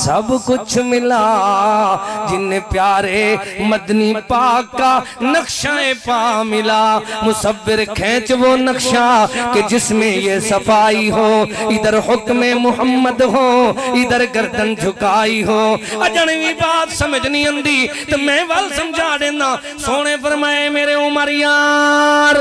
سب کچھ ملا جن پیارے مدنی پاک کا نقشہ پا ملا مصور کھینچ وہ نقشہ کہ جس میں یہ صفائی ہو ادھر حکم محمد ہو ادھر گردن جھکائی ہو اجنوی بات سمجھ نہیں اندی تو میں وال سمجھا دینا سونے فرمائے میرے عمر یار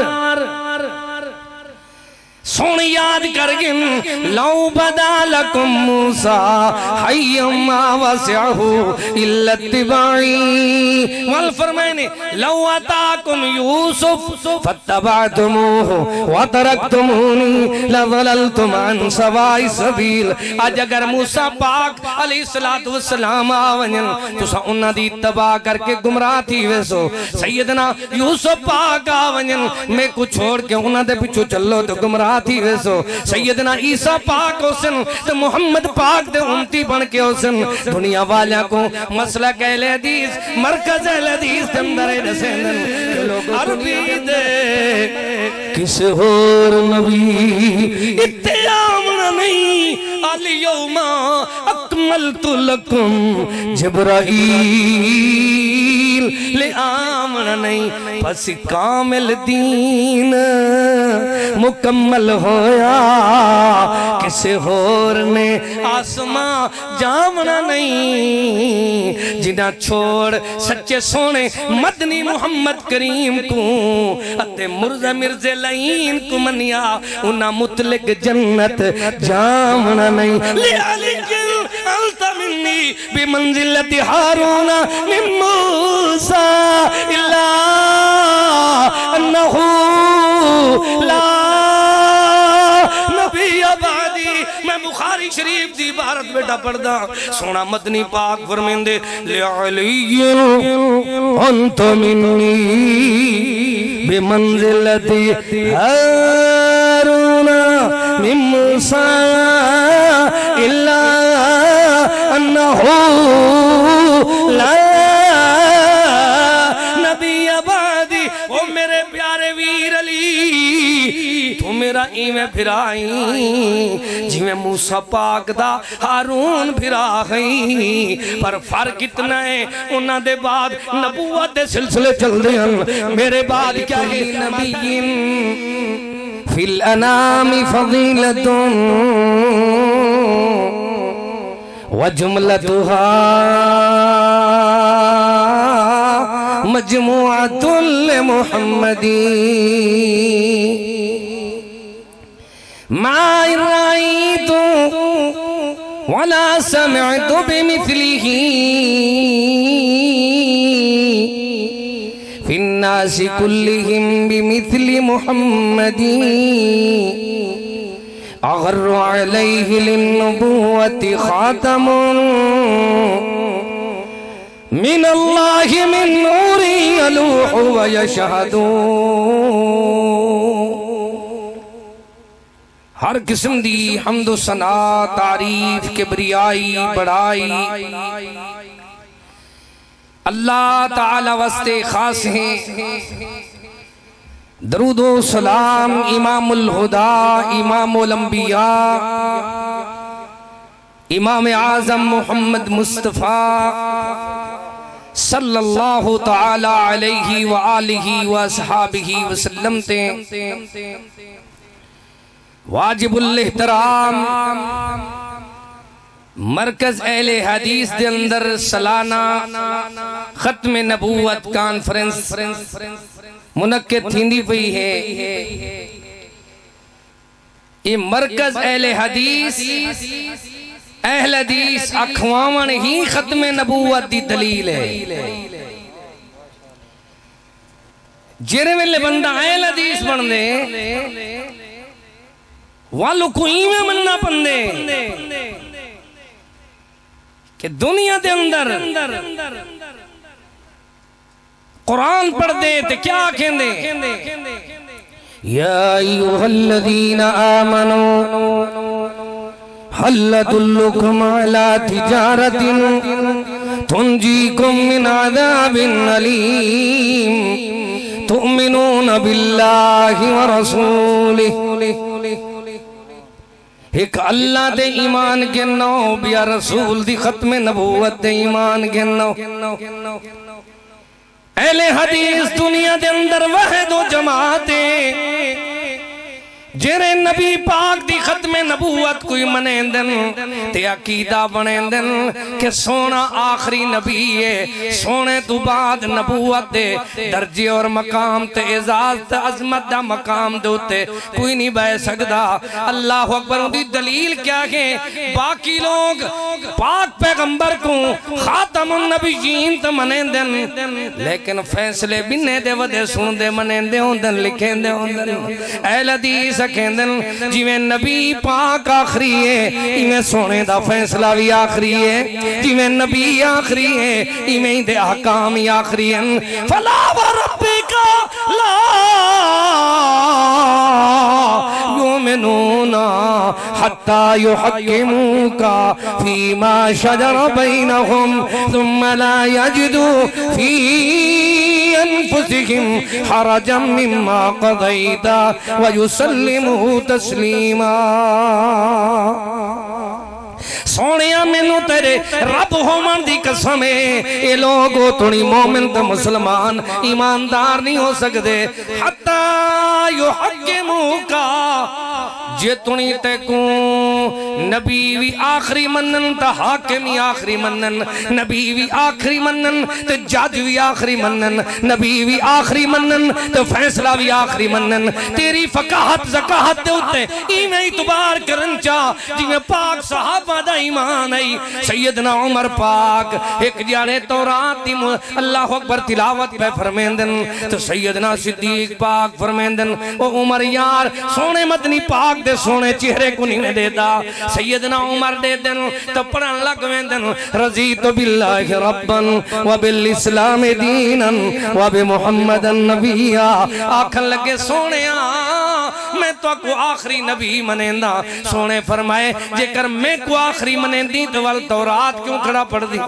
سون یاد کر گن لو بدا لکم موسیٰ حیم ما وسعہو الا اتباعی والفرمائنے لو اتاکم یوسف فاتبعتموہ وترکتمونی لظللتم عن سوائی سبیل آج اگر موسیٰ پاک علیہ السلام آونین تو سا انہ دی اتباع کر کے گمراہ تھی ویسو سیدنا یوسف پاک آونین میں کو چھوڑ کے انہ دے پچھو چلو تو گمراہ تھی ویسو سیدنا عیسیٰ پاک ہوسن تو محمد پاک دے امتی بن کے ہوسن دنیا والیاں کو مسلک اہل حدیث مرکز اہل حدیث دندر رسیندن عربی دے کس اور نبی اتیامنا نہیں الیوم اکملت لکم جبرائیل لے آمنا نہیں پس کامل دین مکمل ہویا کسے اور نے آسماں جامنا نہیں جنہ چھوڑ سچے سونے مدنی محمد کریم کو اتے مرزہ مرزے لئین کو منیا انہ مطلق جنت جامنا نہیں لیکن انت منی بمنزلت حارون من موسیٰ اللہ انہو لا نبی آبادی میں بخاری شریف دی عبارت بیٹا پڑھدا سونا مدنی پاک فرمیندے لعلی انت منی بمنزلت حارون من موسیٰ اللہ انہو لا نبی آبادی او میرے پیارے ویر علی تو میرا ایمیں پھرائی جی میں موسیٰ پاک دا ہارون پھرائی پر فرق اتنا ہے انہاں دے بعد نبوت دے سلسلے چل دے ہیں میرے بعد کیا ہے نبیین فی الانام فضیلتن وجملتها مجموعة لمحمد ما رأيت ولا سمعت بمثله في الناس كلهم بمثل محمد أغر عليه للنبوة خاتم من الله من نور يلوح ويشهد ہر قسم دی حمد و ثنا تعریف کبریائی بڑائی اللہ تعالی واسطے خاص ہیں درود و سلام امام الہدا امام الانبیاء امام اعظم محمد مصطفیٰ صلی اللہ تعالی علیہ وآلہ وآصحابہ وسلم تے واجب الاحترام مرکز اہل حدیث دے اندر سالانہ ختم نبوت کانفرنس منعقد تھیندی پئی ہے یہ مرکز اہل حدیث اکھوامن ہی ختم نبوت دی دلیل ہے جیرے میں لے بندہ اہل حدیث بن دے والو کوئی میں مننا پندے کہ دنیا دے اندر قرآن پڑھ دے تے کیا کہیں دے یا ایوہ الذین آمنوا حل ادلکم علی تجارت تنجیکم من عذاب علیم تؤمنون باللہ ورسولہ ایک اللہ دے ایمان گنو بیا رسول دی ختم نبوت دے ایمان گنو اہل حدیث دنیا دے اندر وحد و جماعت جرے نبی پاک دی ختم نبوت کوئی منیندن تے عقیدہ بنیندن کہ سونا آخری نبی ہے، سونے تو بعد نبوت دے درجے اور مقام تے اعزاز تے عظمت دا مقام دوتے کوئی نہیں بہ سکدا۔ اللہ اکبر، دی دلیل کیا ہے؟ باقی لوگ پاک پیغمبر کو خاتم النبیین تے منیندن، لیکن فیصلے بنے دے ودے سن دے منیندے ہوندن لکھیں دے ہوندن۔ اہل حدیث کہندن جویں نبی پاک آخری ہے ایویں سونے دا فیصلہ بھی آخری ہے، جویں نبی آخری ہے ایویں دے احکام ہی آخری ہیں۔ فلا وربک لا یؤمنون حتی یحکموک فیما شجر بینہم ثم لا یجدوا فی انفسہم حرجا مما قضیت ویسلموا تسلیما۔ سونیا مینو تیرے رب ہومن دی قسم ہے، اے لوگو تنی مومن تے مسلمان ایماندار نہیں ہو سکتے حتی یحکموک، جے تنی تے کو نبی وی آخری منن تا حاکم ہی آخری منن، نبی وی آخری منن تے جج وی آخری منن، نبی وی آخری منن تے فیصلہ وی آخری منن، تیری فقاہت زکاہت دے اتے ایمیں اعتبار کرن چاہ جی میں پاک صحابہ دا ایمان ہے۔ سیدنا عمر پاک ایک جانے تورات دی اللہ اکبر تلاوت پہ فرمیندن تو سیدنا صدیق پاک فرمیندن او عمر یار سونے مدنی پاک دے سونے چہرے کو نہیں دیتا، سیدنا عمر دے دن تو پڑھن لگویں رضیت باللہ ربا وبالاسلام دینا وبمحمد نبی، آکھن لگے سونیا میں تو کو آخری نبی منیندہ۔ سونے فرمائے جے کر میں کو آخری منیندی تو وال تورات کیوں کھڑا پڑھ دی؟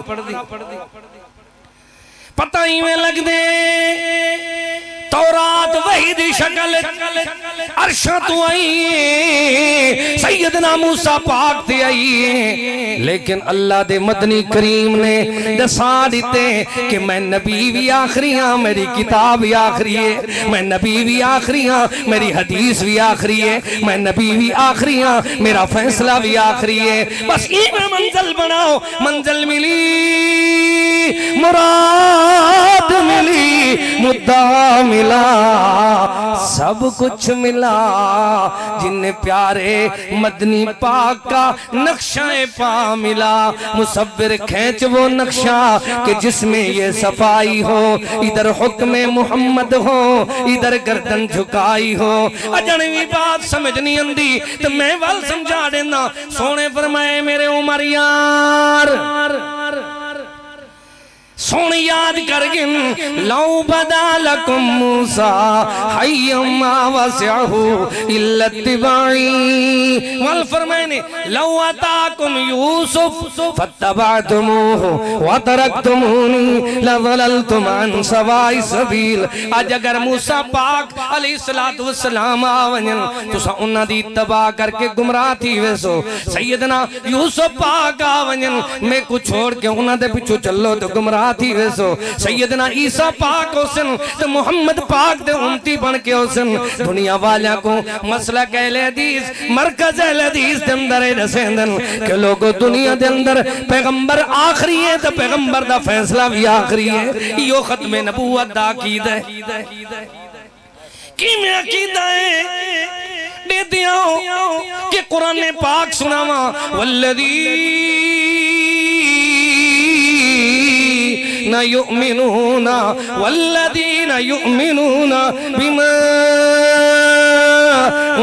پتہ ہی میں لگ دے تورات وحی دی شکل عرشہ تو آئی، سیدنا موسیٰ پاک تے آئی، لیکن اللہ دے مدنی کریم نے دسا دیتے کہ میں نبی بھی آخری ہاں، میری کتاب بھی آخری ہے، میں نبی بھی آخری ہاں، میری حدیث بھی آخری ہے، میں نبی بھی آخری ہاں، میرا فیصلہ بھی آخری ہے۔ بس میں منزل بناؤ، منزل ملی، مراد ملی، مدعا ملا، سب کچھ ملا، جن پیارے مدنی پاک کا نقشہ پا ملا، مصور کھینچ وہ نقشہ کہ جس میں یہ صفائی ہو، ادھر حکم محمد ہو، ادھر گردن جھکائی ہو۔ اجنوی بات سمجھ نہیں اندی تو میں وال سمجھا دینا۔ سونے فرمائے میرے عمر یار سون یاد کرگن لو بدا لکم موسیٰ حیم ما وسعہو الا اتباعی، والفرمائنے لو اتاکم یوسف فاتبعتموہ وترکتمونی لظللتم عن سوائی سبیل۔ آج اگر موسیٰ پاک علیہ السلام آونین تو سا انہ دی اتباع کر کے گمراہ تھی ویسو، سیدنا یوسف پاک آونین میں کو چھوڑ کے انہ دے پچھو چلو تو گمراہ تھی ویسو، سیدنا عیسیٰ پاک ہوسن تو محمد پاک دے امتی بن کے ہوسن۔ دنیا والیاں کو مسلک اہل حدیث مرکز اہل حدیث دے اندر رسیندن کہ لوگوں دنیا دے اندر پیغمبر آخری ہے تو پیغمبر دا فیصلہ بھی آخری ہے۔ یہ ختم نبوت دا عقیدہ ہے کی میں عقیدہ ہے دے دیا کہ قرآن پاک سناوا والذین یؤمنون بما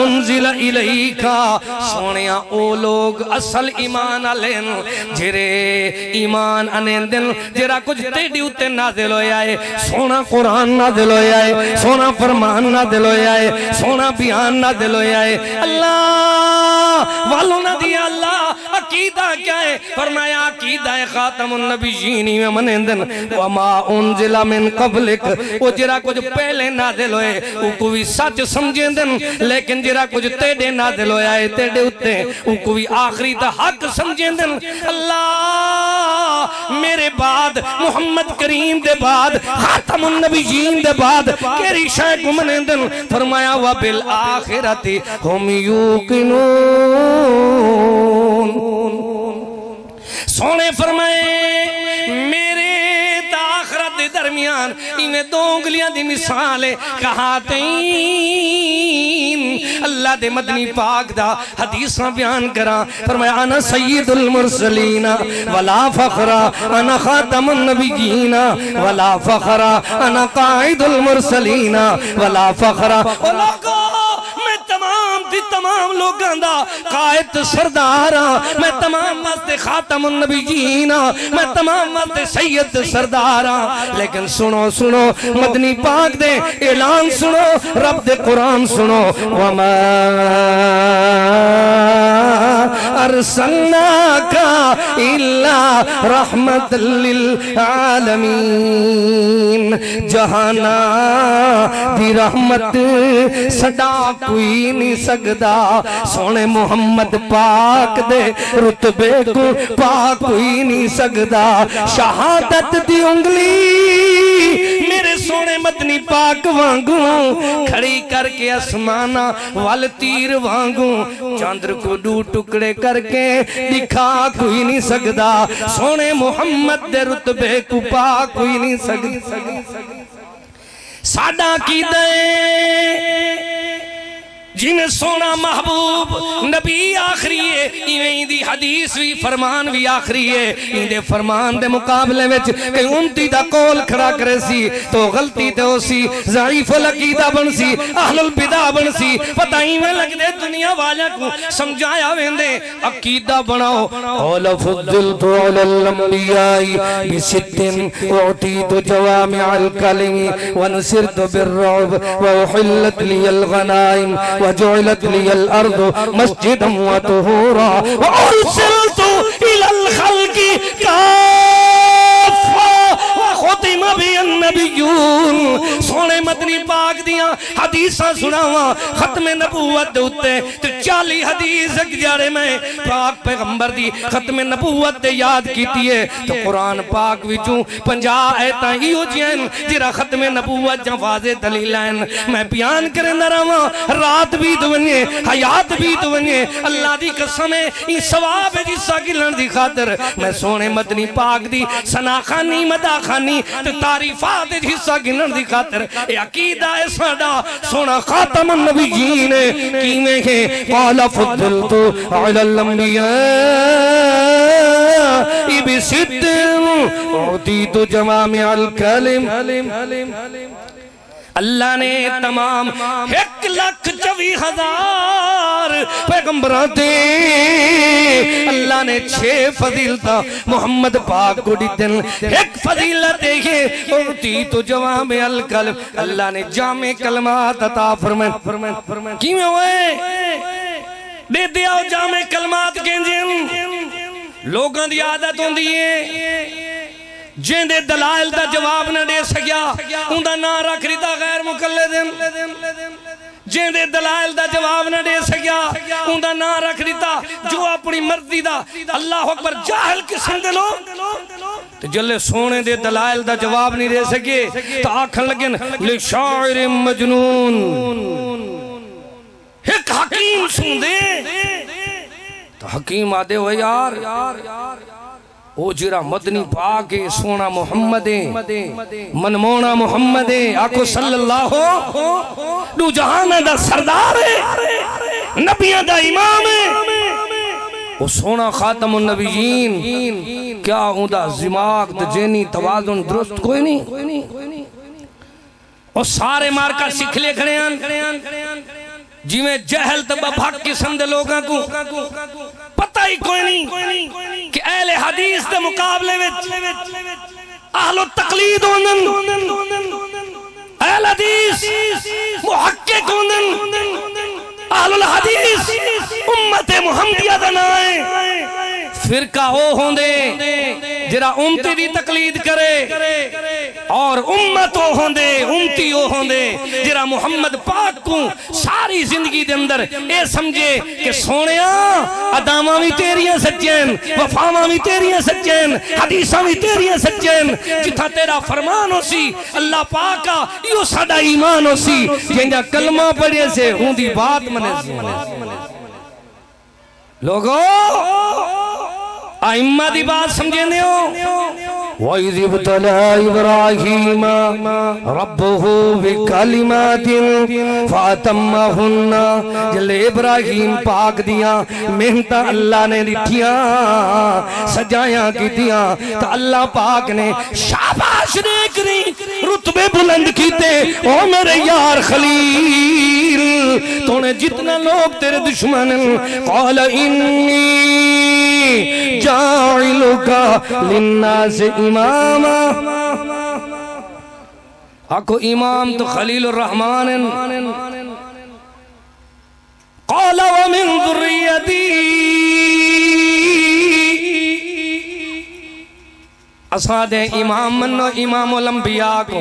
انزل الیکا۔ سونیا او لوگ اصل ایمان آلین جرے ایمان آنین دن جرا کچھ تیڑی اتے نازل ہویا ہے، سونا قرآن نازل ہویا ہے، سونا فرمان نازل ہویا ہے، سونا بیان نازل ہویا ہے۔ اللہ والو نہ دیا اللہ عقیدہ کیا ہے؟ فرمایا عقیدہ خاتم النبیین میں منندن وما انزل من قبلک، وہ جرا کچھ پہلے نازل ہوئے وہ کوئی سچ سمجھیں، لیکن جرا کچھ تیڑے نازل ہویا ہے تیڑے ہوتے وہ کوئی آخری تا حق سمجھیں۔ اللہ میرے بعد محمد کریم دے بعد خاتم النبیین دے بعد کیری شے کو منندن، فرمایا وَبِالْآخِرَةِ هُمْ يُوقِنُونَ۔ سونے فرمائے میرے آخرت درمیان انہیں دو انگلیاں دی مثال ہے کہاتین۔ اللہ دے مدنی پاک دا حدیثاں بیان کرا، فرمایا انا سید المرسلین ولا فخر، انا خاتم النبیین ولا فخر، انا قائد المرسلین ولا فخر۔ او لوگو میں تمام دی تمام لوگاں دا قائد سردارا، میں تمام واسطے خاتم النبیین، میں تمام واسطے سید سردارا، لیکن سنو سنو مدنی پاک دے اعلان سنو، رب دے قرآن سنو، وما ارسلناک الا رحمت للعالمین۔ جہانا دی رحمت سڈا کوئی نہیں سکدا، سونے محمد پاک دے رتبے کو پاک کوئی نہیں سکدا۔ شہادت دی انگلی میرے سونے مدنی پاک وانگوں کھڑی کر کے اسمانہ وال تیر وانگوں، چاندر کو دو ٹکڑے کر کے دکھا کوئی نہیں سکدا، سونے محمد دے رتبے کو پاک کوئی نہیں سکدا۔ ساڈا کی دے جن سونا محبوب نبی آخری ہے، ایویں دی حدیث بھی فرمان بھی آخری ہے۔ ان دے فرمان دے مقابلے وچ کہ امتی دا قول کھڑا کرے سی تو غلطی تے ہو سی، ضعیف العقیدہ بن سی، اہل البدع بن سی، پتہ ایویں لگ دے دنیا والا کو سمجھایا ویندے عقیدہ بناؤ۔ قال فضلت علی الانبیاء بست اعطیت جوامع الکلم ونصرت بالرعب واحلت لی الغنائم وجعلت لي الأرض مسجدا وطهورا وأرسلت إلى الخلق كافة وختم بي النبيون۔ سونے مدنی پاک دیاں حدیثاں سناواں ختم نبوت دوتے تو 40 حدیث ایک جارے میں پاک پیغمبر دی ختم نبوت دے یاد کیتی ہے تو قرآن پاک وچوں 50 ایتاں ہیو جین جرا ختم نبوت جاں واضح دلیلین میں بیان کریں رہاں۔ رات بھی دونیے حیات بھی دونیے، اللہ دی قسم ہے یہ ثواب ہے جسا گلن دی خاطر میں سونے مدنی پاک دی سناخانی مداخانی تو تعریفات جسا گلن دی خاطر اے عقیدہ ہے ساڈا سونا خاتم النبیین کیویں ہے۔ قال فضلت علی الانبیاء بست اعطیت جوامع الکلم۔ اللہ نے تمام 1,24,000 پیغمبران دے اللہ نے 6 فضیلتہ محمد پاک کو دیتن۔ ایک فضیلت ہے اعطیت جوامع الکلم، اللہ نے جامع کلمات عطا فرمائے۔ کیوں ہوئے دے دیا جامع کلمات کہنجیں لوگاں دی عادت ہوندی ہے جن دے دلائل دا جواب نہ دے سکیا ان دا نام رکھ دیتا غیر مقلدن، جن دے دلائل دا جواب نہ دے سکیا ان دا نام رکھ دیتا جو اپنی مرضی دا اللہ اکبر جاہل قسم دے لو تو جلے سونے دے دلائل دا جواب نہیں دے سکے تو آکھن لگن لشاعر مجنون۔ ایک حکیم سن دے تو حکیم آدے ہوئے یار او جرا مدنی پاک سونا محمد منمونا محمد آکو صلی اللہ دو جہان دا سردار ہے، نبیان دا امام ہے، او سونا خاتم النبیین کیا ہوں دا زماغ دا جینی توازن درست کوئی نہیں، او سارے مار کر سکھ لے کھڑے ہیں جی میں جہل تبا بھاگ قسم دے لوگاں کو پتہ ہی کوئی نہیں کہ اہل حدیث دے مقابلے وچ اہل التقلید ہوندن، اہل حدیث محقق ہوندن، آل الحدیث امت محمدیہ دا نائے فرقہ او ہوندے جرا امتی دی تقلید کرے اور امت او ہوندے امتی او ہوندے جرا محمد پاک کو ساری زندگی دے اندر اے سمجھے کہ سونیاں اداماں بھی تیریاں سچین وفاواں بھی تیریاں سچین حدیثاں بھی تیریاں سچین جتھا تیرا فرمان ہو سی اللہ پاکا یہ ساڑا ایمان ہو سی جنجا کلمہ پڑھے سے ہوں دی بات منے سی لوگو آئمہ دی بات سمجھے نہیں ہو وَإِذِ ابْتَلَىٰ إِبْرَاهِيمَ رَبُّهُ بِكَلِمَاتٍ فَأَتَمَّهُنَّ جلے ابراہیم پاک دیاں محنتہ اللہ نے لٹھیاں سجایاں کی دیاں تو اللہ پاک نے شاباش دے کری رتبے بلند کیتے او میرے یار خلیل تو نے جتنا لوگ تیرے دشمن قال انی جاعلکا للناس اماما آکو امام تو خلیل الرحمن قال ومن ذریتی اساد امام منو امام الانبیاء کو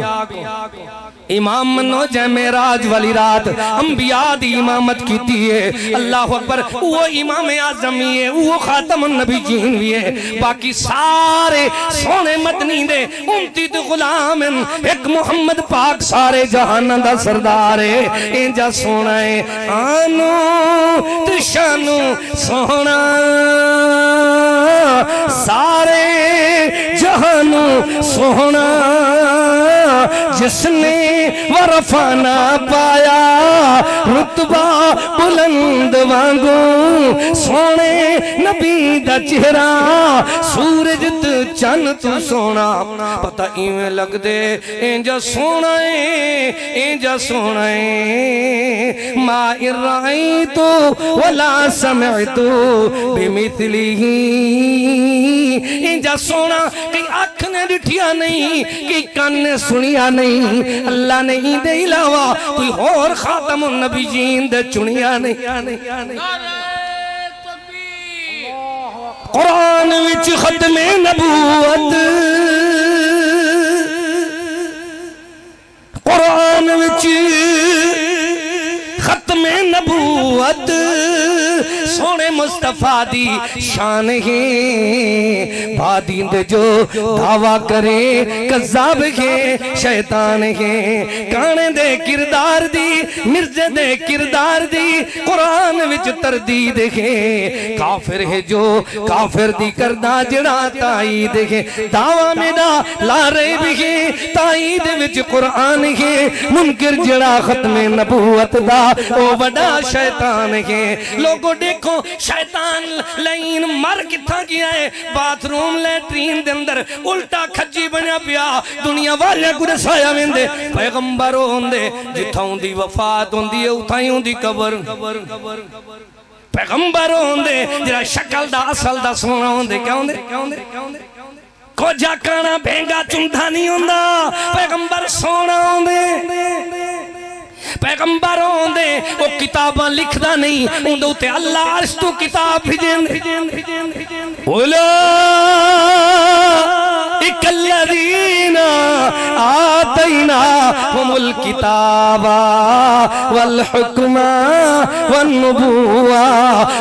امام منو جے معراج والی رات انبیاء دی امامت کیتی ہے اللہ اکبر وہ امام اعظم ہی ہے وہ خاتم النبیین بھی ہے باقی سارے سونے مدنی دے امتی تے غلام ایک محمد پاک سارے جہان دا سردار ہے انجا سونا ہے آنو تشانو سونا سارے جہانو سونا جس نے ورفانا پایا رتبہ بلند وانگو سونے نبی دا چہرہ سورج تو چن تو سونا پتہ ایویں لگ دے انجا سونا ہے انجا سونا ہے ما ارائیتو ولا سمعتو بمثلی انجا سونا کہ آنکھ نے ڈٹھیا نہیں کہ کان نے سنیا نہیں اللہ نے ہی دے علاوہ کوئی اور خاتم النبیین دے چنیا نہیں قرآن وچ ختم نبوت قرآن وچ ختم نبوت سونے مصطفیٰ دی شان ہے بادین دے جو دعویٰ کرے قذاب ہے شیطان ہے کانے دے کردار دی مرزے دے کردار دی قرآن وچ تردید ہے کافر ہے جو کافر دی کردہ جڑا تائید ہے دعویٰ میرا لا ریب ہے تائید وچ قرآن ہے منکر جڑا ختم نبوت دا او بڑا شیطان ہے لوگوں دیکھو شیطان لائن مر کتھا کیا ہے باتھ روم لیٹرین دے اندر الٹا کھجی بنیا پیا دنیا والے کو رسایا ویندے پیغمبر ہوندے جتھا ہوندی وفات ہوندی ہے اتھائی ہوندی قبر پیغمبر ہوندے جرا شکل دا اصل دا سونا ہوندے کیا ہوندے کو جا کانا بھینگا چندھا نہیں ہوندہ پیغمبر سونا ہوندے پیغمبر ہوندے وہ کتاباں لکھدا نہیں اندھو تے اللہ عرش تو کتاب بھیجیں اولا اکالذین آتینا ہم الکتاب والحکم والنبوہ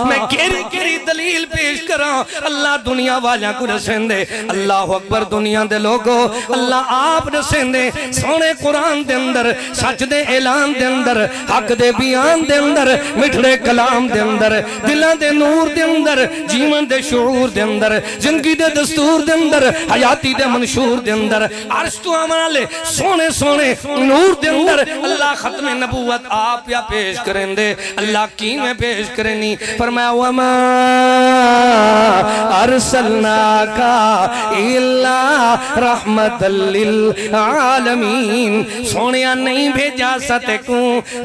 میں کیری دلیل پیش کراں اللہ دنیا والیاں کو رسندے اللہ اکبر دنیا دے لوگو اللہ آپ رسندے سونے قرآن دے اندر سچ دے اعلان دے اندر حق دے بیان دے اندر مٹھڑے کلام دے اندر دلان دے نور دے اندر جیون دے شعور دے اندر زندگی دے دستور دے اندر حیاتی دے منشور دے اندر عرش تو عمالے سونے سونے نور دے اندر اللہ ختم نبوت آپ یا پیش کریں دے اللہ کی میں پیش کرنی فرمایا وما ارسلناکا الا رحمت للعالمین سونیا نہیں بھیجا ستے کو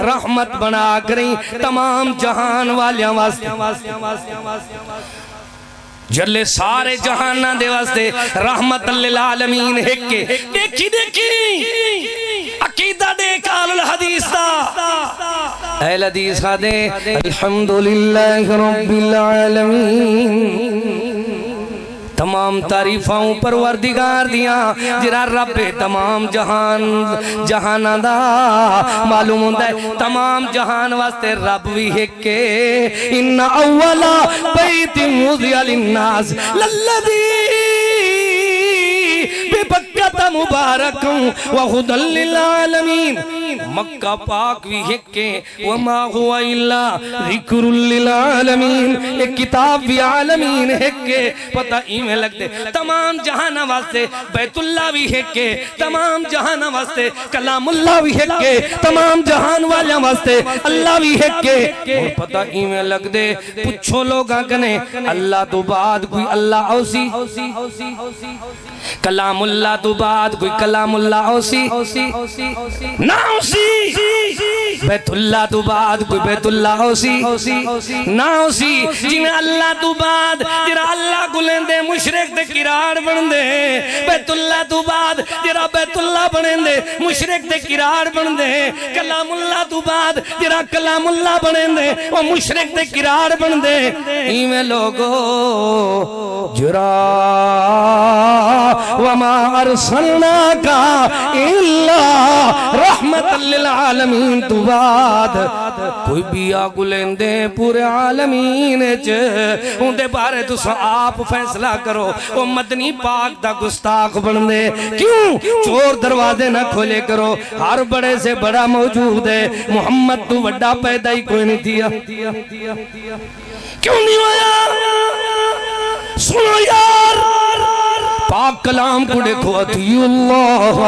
رحمت بنا کریں تمام جہان والیاں واسطے جلے سارے جہانہ دے واسطے رحمت للعالمین ہے کہ دیکھی عقیدہ دیکھ آل حدیث دا اہل حدیث دے الحمدللہ رب العالمین تمام تعریفاں پروردگار دیاں جرا رب تمام جہان دا معلوم ہوندہ ہے تمام جہان واسطے رب بھی ہے ان اولا بیت وضع للناس للذی ببکۃ مبارک وہدی للعالمین مکہ پاک بھی ہے وما هو الا ذکر للعالمین ایک کتاب بھی عالمین ہے پتہ میں لگ دے تمام جہان واسطے بیت اللہ بھی ہے تمام جہان واسطے کلام اللہ بھی ہے تمام جہان والیاں واسطے اللہ بھی ہے اور پتہ میں لگ دے پچھو لوگاں کنے اللہ تو بعد کوئی اللہ اوسی کلام اللہ تو بعد کوئی کلام اللہ اوسی نہ اوسی بیت اللہ تو بعد کوئی بیت اللہ اوسی نہ اوسی جنہیں اللہ تو بعد جرا اللہ کو لیندے مشرک دے کرار بن دے بیت اللہ تو بعد جرا بیت اللہ بنیں دے مشرک دے کرار بن دے کلام اللہ تو بعد جرا کلام اللہ بنیں دے وہ مشرک دے کرار بن دے ایمیں لوگو جرا وما ارسلناک الا رحمت للعالمین تو بعد کوئی بھی آگو لیندے پورے عالمین ان دے بارے تو آپ فیصلہ کرو وہ مدنی پاک دا گستاخ بن دے کیوں چور دروازے نہ کھولے کرو ہر بڑے سے بڑا موجود ہے محمد تو بڑا پیدا ہی کوئی نہیں دیا کیوں نہیں ہویا سنو یار پاک کلام کو دیکھو اطیعوا اللہ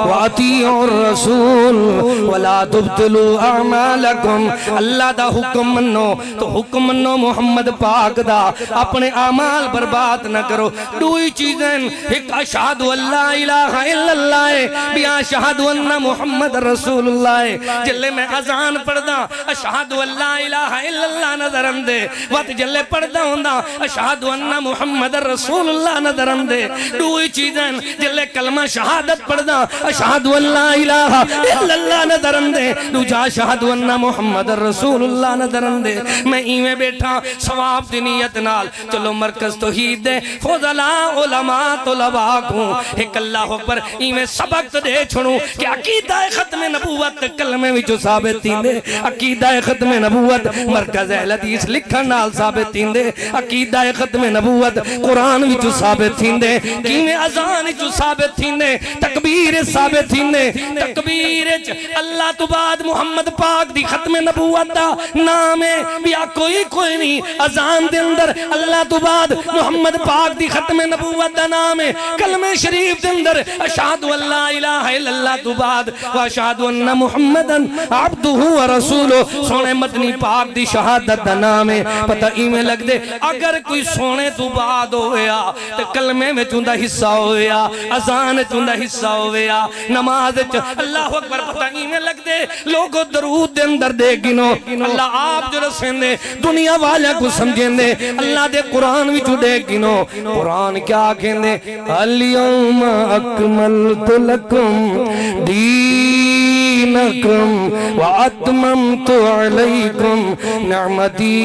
واطیعوا الرسول ولا تبطلوا اعمالکم اللہ دا حکم منو تو حکم منو محمد پاک دا اپنے اعمال برباد نہ کرو دوئی چیزیں ایک اشہد اللہ الہ الا اللہ بھی اشہد ان محمد رسول اللہ جلے میں اذان پڑھ دا اشہد اللہ الہ الا اللہ نظر اندے وقت جلے پڑھ دا ہوندہ اشہد ان محمد رسول اللہ نظر اندے دوئی چیزیں جلے کلمہ شہادت پڑھ دا اشہد اللہ الہ الا اللہ نظر اندے دو جا اشہد ان محمد رسول اللہ نظر اندے میں ایمیں بیٹھا ثواب دی نیت نال چلو مرکز توحید دے فضلاء علماء طلباء کو ایک اللہ اکبر ایمیں سبق دے چھڑوں کہ عقیدہ ختم نبوت کلمے وچو ثابت تین دے عقیدہ ختم نبوت مرکز اہل حدیث لکھن نال ثابت تین دے عقیدہ ختم نبوت قرآن وچو ثابت تین دے کیویں اذان وچو ثابت تین دے تکبیر ثابت تین دے تکبیر اللہ تو بعد محمد پاک دی ختم نبوت دا نام ہے بیا کوئی نہیں اذان دے اندر اللہ تو بعد محمد پاک دی ختم نبوت دا نام ہے کلمہ شریف دے اندر اشہد اللہ الہ الا اللہ تو بعد واشہد ان محمدن عبدہ ورسولہ سونے مدنی پاک دی شہادت دا نام ہے پتہ ایمیں لگ دے اگر کوئی سونے تو بعد ہویا تو کلمے میں چوندہ حصہ ہویا اذان چوندہ حصہ ہویا نماز اللہ اکبر پتہ ایمیں لگ دے لوگوں درود دے اندر دے گنو اللہ آپ جو رسیں دے دنیا والا کو سمجھیں دے اللہ دے قرآن وچو دے گنو قرآن کیا کہیں دے اليوم اکملت لکم دینکم واتممت علیکم نعمتی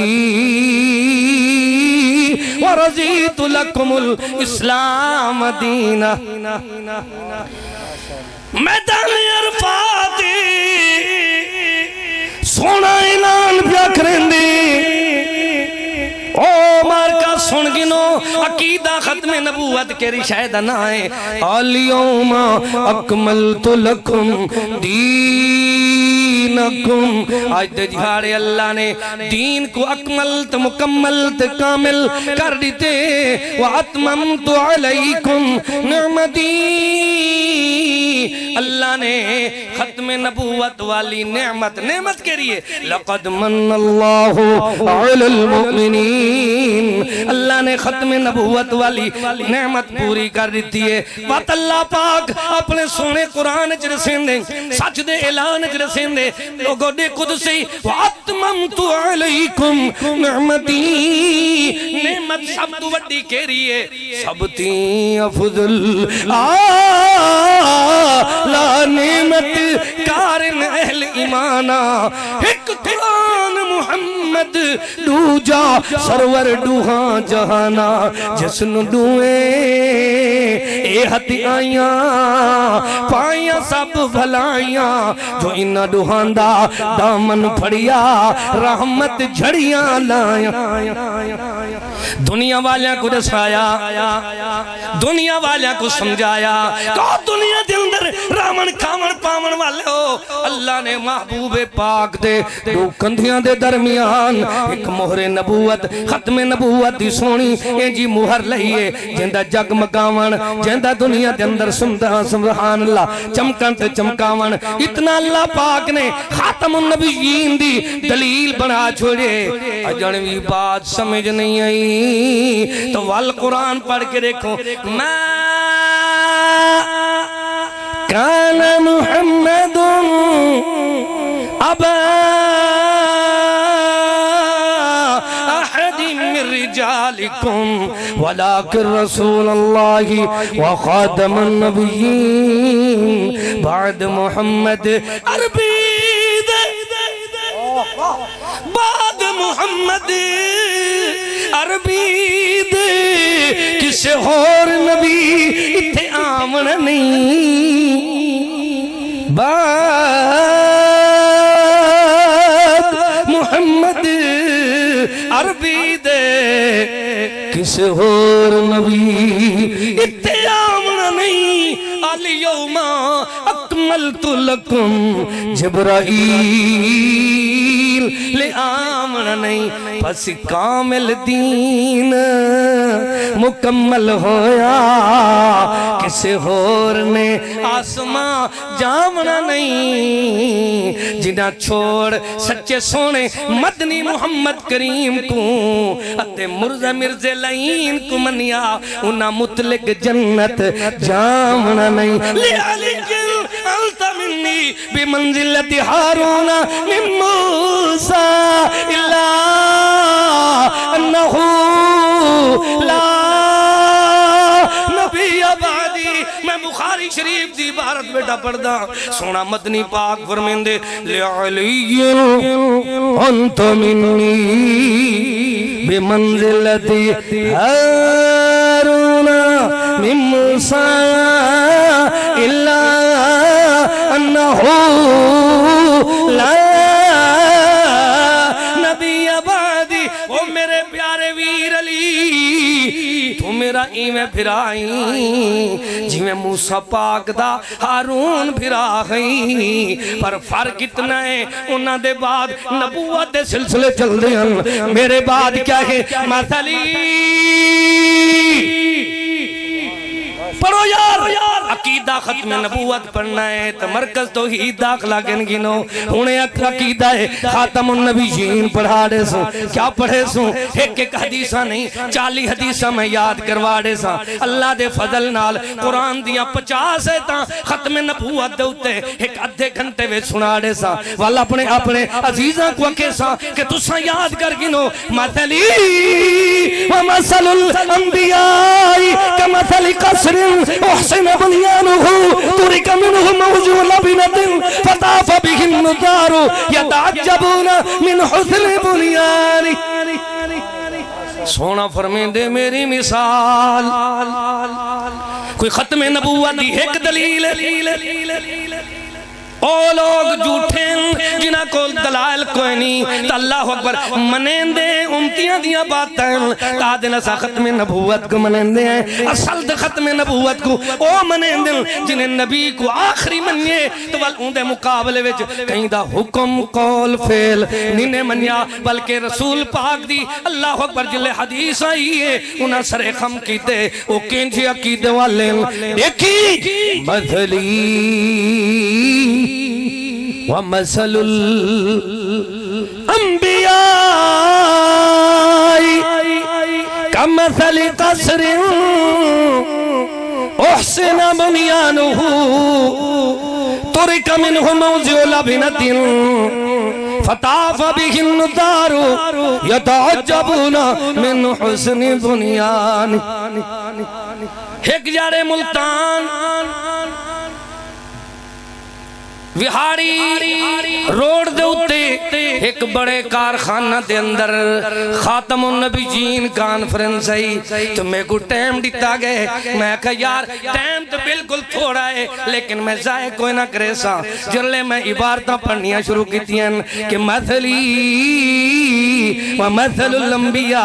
ورضیت لکم الاسلام دینہ میدان عرفاتی سونا اعلان پیا کریں دی او مارکا سن گنو عقیدہ ختم نبوت کے رشاید نائے اليوم اکملت لکم دینکم آج دے جہاڑے اللہ نے دین کو اکملت مکملت کامل کر دیتے وَأَتْمَمْتُ عَلَيْكُمْ نِعْمَتِي اللہ نے ختم نبوت والی نعمت کے لیے لَقَدْ مَنَّ اللَّهُ عَلَى الْمُؤْمِنِينَ اللہ نے ختم نبوت والی نعمت پوری کر دیتی ہے بات اللہ پاک اپنے سونے قرآن جرسیں دیں سچ دے اعلان جرسیں دیں لوگوں دے قدسی وَأَتْمَمْتُ عَلَيْكُمْ نِعْمَتِي نعمت سب تو وڈی کے لیے سب تین افضل لا نعمت کارن اہل ایمانا ایک قرآن محمد دوجا سرور دوہاں جہانا جسن دوئے اے ہتھی آئیاں پائیاں سب بھلائیاں جو انہ دوہاں دا دامن پھڑیا رحمت جھڑیاں لائیاں دنیا والیاں کو دسایا دنیا والیاں کو سمجھایا کہ دنیا دے اندر رامن کھامن پامن والے ہو اللہ نے محبوب پاک دے دو کندھیاں دے درمیان ایک مہر نبوت ختم نبوت دی سونی اے جی مہر لئیے جندہ جگ مگاون جندہ دنیا دے اندر سبحان اللہ چمکن تے چمکاون اتنا اللہ پاک نے خاتم النبیین دی دلیل بنا چھوڑے اجنوی بات سمجھ نہیں آئی تو والقرآن پڑھ کے دیکھو ما کان محمد ابا احد من رجالکم ولکن رسول اللہ وخاتم النبیین بعد محمد عربی بعد محمد عربی دے کسے اور نبی اتھے آمن نہیں بعد محمد عربی دے کسے اور نبی اتھے آمن نہیں الیوم اکملت لکم جبرائیل لے آمن نہیں پس کامل دین مکمل ہویا کسے اور نے آسمان جامنا نہیں جنہ چھوڑ سچے سونے مدنی محمد کریم کو اتے مرزہ مرزے لائین کو منیا انہ مطلق جنت جامنا نہیں لِعَلِكِلْ أَنْتَ مِنِّي بِمَنزِلَةِ هَارُونَ مِن مُوسَى إِلَّا أَنَّهُ لَا نبی بعدی میں بخاری شریف دی عبارت بیٹا پڑھدا سونا مدنی پاک فرمیندے لِعَلِيٍّ أَنْتَ مِنِّي بِمَنزِلَةِ هَارُونَ مِن مُوسَى إِلَّا أَنَّهُ لَا نبی بعدی وہ میرے پیارے ویر علی تو میرا ایمیں پھرائی جی میں موسیٰ پاک دا ہارون پھرائی پر فرق اتنا ہے انہاں دے بعد نبوت دے سلسلے چل دے ہیں میرے بعد کیا ہے مثلی پڑھو یار عقیدہ ختم نبوت پڑھنا ہے تو مرکز توحید داخلہ گنگنو انہیں عقیدہ ہے خاتم النبیین پڑھا دے سوں کیا پڑھے سوں ایک ایک حدیثہ نہیں 40 حدیثہ میں یاد کروا دے ساں اللہ دے فضل نال قرآن دیا 50 ہے تاں ختم نبوت دے ہوتے ایک ادھے گھنٹے میں سنا دے ساں والا اپنے عزیزاں کو اکے ساں کہ تساں یاد کر گنو مثلی ومثل الانبیاء کمثل قصر احسن بنیانه ترک منه موجو لبنة فطاف به النظار يتعجبون من حسن بنیانی سونا فرمین دے میری مثال کوئی ختم نبوت دی ایک دلیل او لوگ جھوٹے جنہ کو دلائل کوئی نہیں تو اللہ اکبر منین دے امتیاں دیا باتیں تادن اسا ختم نبوت کو منین دے ہیں اصل دے ختم نبوت کو او منین دے جنہیں نبی کو آخری منیے تو بل ان دے مقابلے وچ کہیں دا حکم قول فعل ننے منیا بلکہ رسول پاک دی اللہ اکبر جلے حدیث آئی ہے انہاں سر خم کیتے او کینجی عقیدے والے دیکھی مثلی ومثل الانبیاء کمثل قصر احسن بنیانه ترک منه موضع لبنة فطاف به النظار يتعجبون من حسن بنیان ایک جارے ملتان وہاڑی روڈ دے اتے ایک بڑے کارخانہ دے اندر خاتم النبیین کانفرنس ہے تو میں کو ٹائم دیتا گئے میں کہا یار ٹائم تو بالکل تھوڑا ہے لیکن میں ضائع کوئی نہ کرے سا جلے میں عبارتاں پڑھنیاں شروع کیتی ہیں کہ مثلی و مثل الانبیاء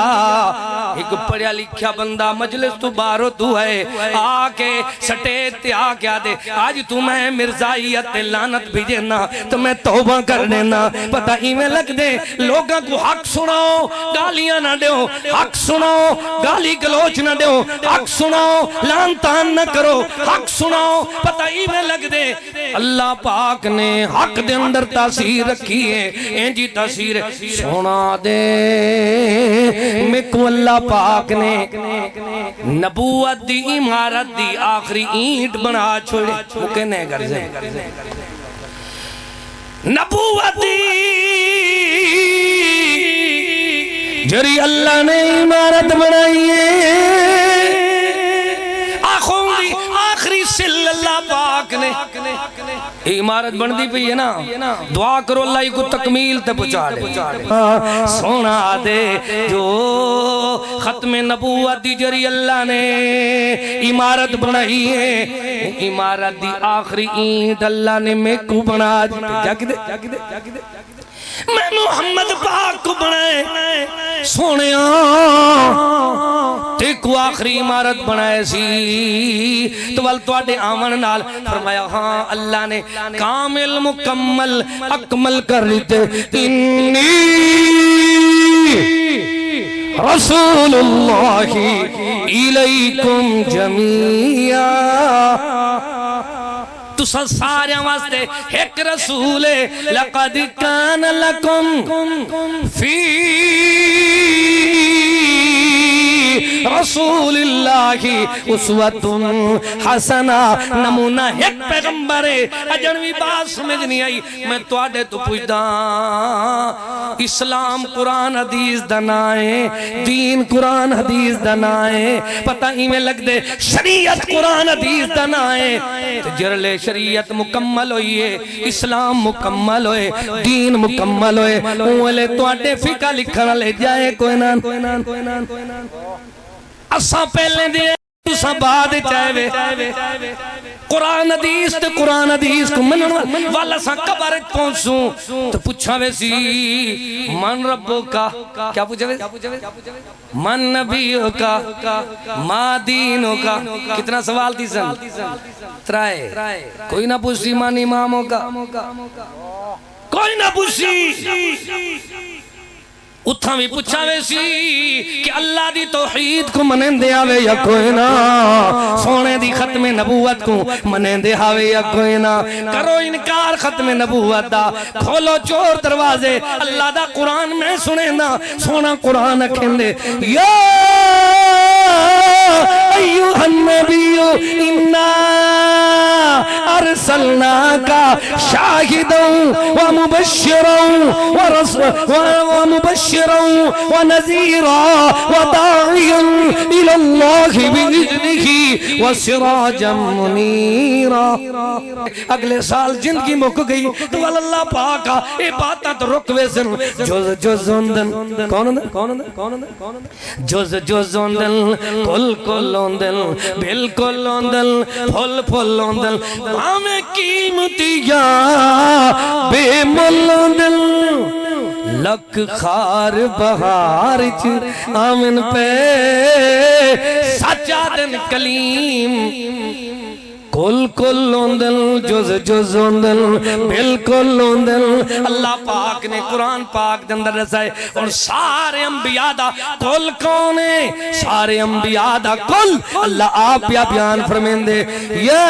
ایک پڑھیا لکھیا بندہ مجلس تو بارو تو ہے آکے سٹیج تے آکے آدے آج تو میں مرزائیت لعنت بھی دینا تو میں توبہ کر دینا پتہ ہی میں لگ دے لوگاں کو حق سناؤ گالیاں نہ دیو حق سناؤ گالی گلوچ نہ دیو حق سناؤ لانتان نہ کرو حق سناؤ پتہ ہی میں لگ دے اللہ پاک نے حق دے اندر تاثیر رکھی ہے اینجی تاثیر سونا دے میں کو اللہ پاک نے نبوت دی عمارت دی آخری اینٹ بنا چھوڑے وہ کہنے گرزے نبوت دی جری اللہ نے عمارت بنائی ہے آخری سل اللہ پاک نے عمارت بن دی پئی ہے نا دعا کرو اللہ کو تکمیل تے پہنچا دے سونا دے جو ختم نبوت دی جری اللہ نے عمارت بنائی ہے عمارت دی آخری اینٹ اللہ نے میں کو بنا جاگ دے میں محمد پاک کو بنائے سونے تے کو آخری عمارت بنائے سی تو والتواڈے آمن نال فرمایا ہاں اللہ نے کامل مکمل اکمل کر لیتے انی رسول اللہ الیکم جمیعا تو سارے واسطے ایک رسول لقد کان لکم فی رسول اللہ اسوۃ حسنہ نمونہ ایک پیغمبر ہے اجنوی بات سمجھ نہیں آئی میں توڑے تو پوچھتا اسلام قرآن حدیث دنائے دین قرآن حدیث دنائے پتہ ہی میں لگ دے شریعت قرآن حدیث دنائے جرلے شریعت مکمل ہوئی ہے اسلام مکمل ہوئے دین مکمل ہوئے اولے توڑے فقہ لکھنا لے جائے کوئی نان اساں پہلے دے تساں بعد چاہے قرآن حدیث تے قرآن حدیث کو منن والا سا قبر پہنچوں تو پوچھا ویسی من ربو کا کیا پوچھا ویسی من نبیوں کا ما دینوں کا کتنا سوال تھی سن ترائے کوئی نہ پوچھی من اماموں کا کوئی نہ پوچھی اتھا بھی پوچھا ویسی کہ اللہ دی توحید کو منن دے آوے یا کوئی نہ سونے دی ختم نبوت کو منن دے آوے یا کوئی نہ کرو انکار ختم نبوت دا کھولو چور دروازے اللہ دا قرآن میں سنے نا سونا قرآن اکھن دے یا ایوہ النبیو انہا ارسلناکا شاہدوں ومبشروں ونذیرا وداعیا الاللہ بإذنہ وسراجا منیرا اگلے سال جن کی مک گئی تو اللہ پاکا اے باتاں تو رکوے سن جز اوندن کون جز اوندن کل کل اوندن بالکل اوندن پھل اوندن ہمیں قیمتیاں بے مل اوندن لک خار بہار آمن پہ سجادن کلیم کل کل اوندن جز اوندن بالکل اوندن اللہ پاک نے قرآن پاک دے اندر رسائے اور سارے انبیاء دا کل کون ہے سارے انبیاء دا کل اللہ آپ یا بیان فرمین دے یا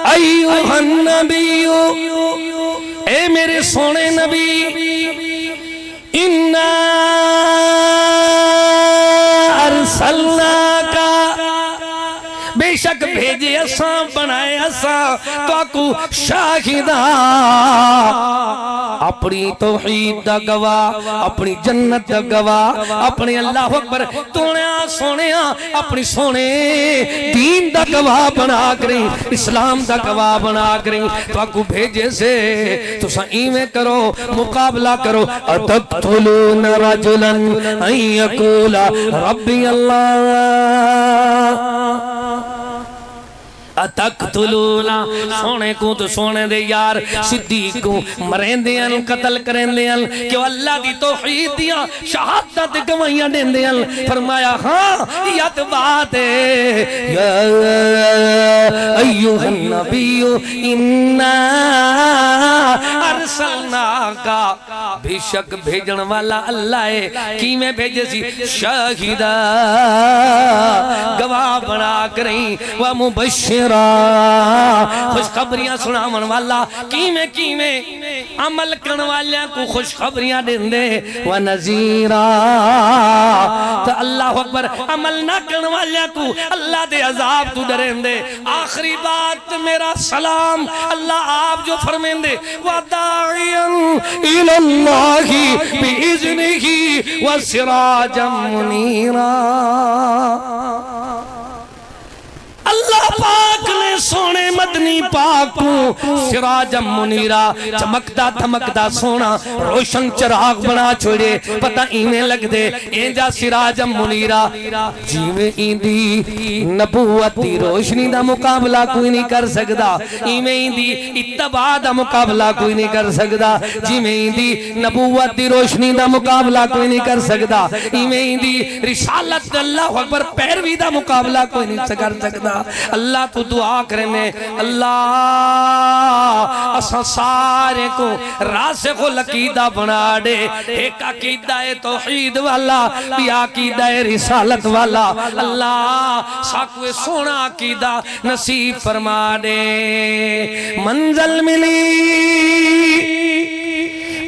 ایوہ النبیو اے میرے سونے نبی اِنَّا ارسلناکا بے شک بھیجے اساں بنائے اساں تو کو شاہدہ اپنی توحید دا گواہ اپنی جنت دا گواہ اپنی اللہ اکبر سونیا اپنی سونے دین دا گواہ بنا کریں اسلام دا گواہ بنا کریں تو کو بھیجے سے تو سائیں کرو مقابلہ کرو اتقتلون رجلا ان یقول ربی اللہ اتقتلون سونے کو تو سونے دے یار صدیق کو مرین دیاں قتل کریں دیاں کہ اللہ دی توحید دیاں شہادت گوائیاں دیں دیاں فرمایا ہاں یہ تو بات ہے یا ایوہ النبی انا ارسلنا کا بے شک بھیجن والا اللہ ہے کی میں بھیجے سی شاہدہ گواہ بنا کریں ومبشر خوشخبریاں سنامن والا کیمیں عمل کرن والیاں کو خوشخبریاں دیں دے ونذیرا تو اللہ اکبر عمل نہ کرن والیاں کو اللہ دے عذاب تو ڈریں دے آخری بات میرا سلام اللہ آپ جو فرمائیں دے وَدَاعِيًا إِلَى اللَّهِ بِإِذْنِهِ وَسِرَاجًا مُنِيرًا اللہ پاک نے سونے مدنی پاک کو سراجم منیرہ چمکدہ تھمکدہ سونا روشن چراغ بنا چھوڑے پتہ ایمیں لگ دے اینجا سراجم منیرہ جیویں ایندی نبوتی روشنی دا مقابلہ کوئی نہیں کر سکدا ایمیں ایندی اتباع دا مقابلہ کوئی نہیں کر سکدا جیویں ایندی نبوتی روشنی دا مقابلہ کوئی نہیں کر سکدا ایمیں ایندی رسالت اللہ اکبر پیروی دا مقابلہ کوئی نہیں کر سکدا اللہ تو دعا کرنے اللہ اساں سارے کو راسخ العقیدہ بنا دے ایک عقیدہ توحید والا بھی عقیدہ رسالت والا اللہ ساکوے سونا عقیدہ نصیب فرما دے منزل ملی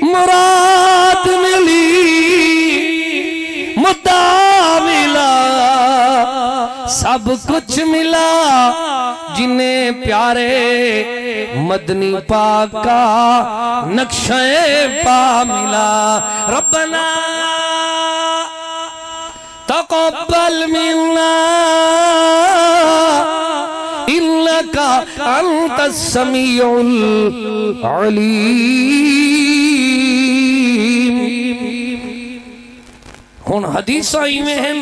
مراد ملی مدعا ملا سب کچھ ملا جنہیں پیارے مدنی پاک کا نقشہ پا ملا ربنا تقبل منا انك انت السميع العليم ہون حدیثہ ہی میں ہیں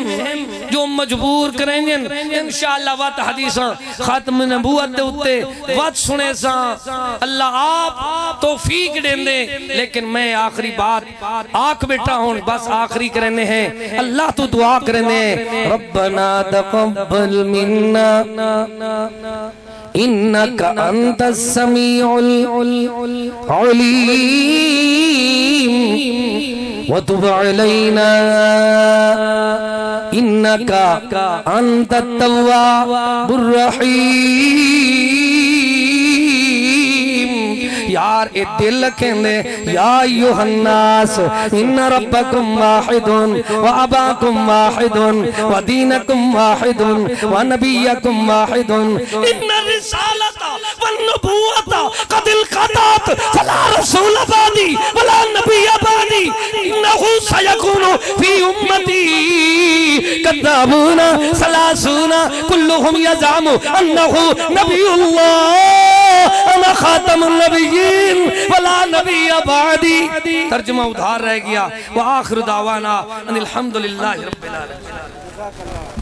جو مجبور کریں گے انشاءاللہ وقت حدیثاں ختم نبوت دے اتے وقت سنے ساں اللہ آپ توفیق دیں دے لیکن میں آخری بات آنکھ بیٹھا ہوں بس آخری کرنے ہیں اللہ تو دعا کرنے ربنا تقبل منا انك انت السميع العليم وتب علينا انك انت التواب الرحيم یار اے دل لکھیں دے یا ایوہ الناس ان ربکم واحد واباکم واحد ودینکم واحد ونبیکم واحد ان الرسالة والنبوة قد القطعت فلا رسول بعدی ولا نبی بعدی انہو سیکون فی امتی کذابون ثلاثون کلہم یزعم انہو نبی اللہ انا خاتم النبیین ولا نبی بعدی ترجمہ ادھار رہ گیا وآخر دعوانا ان الحمدللہ رب العالمین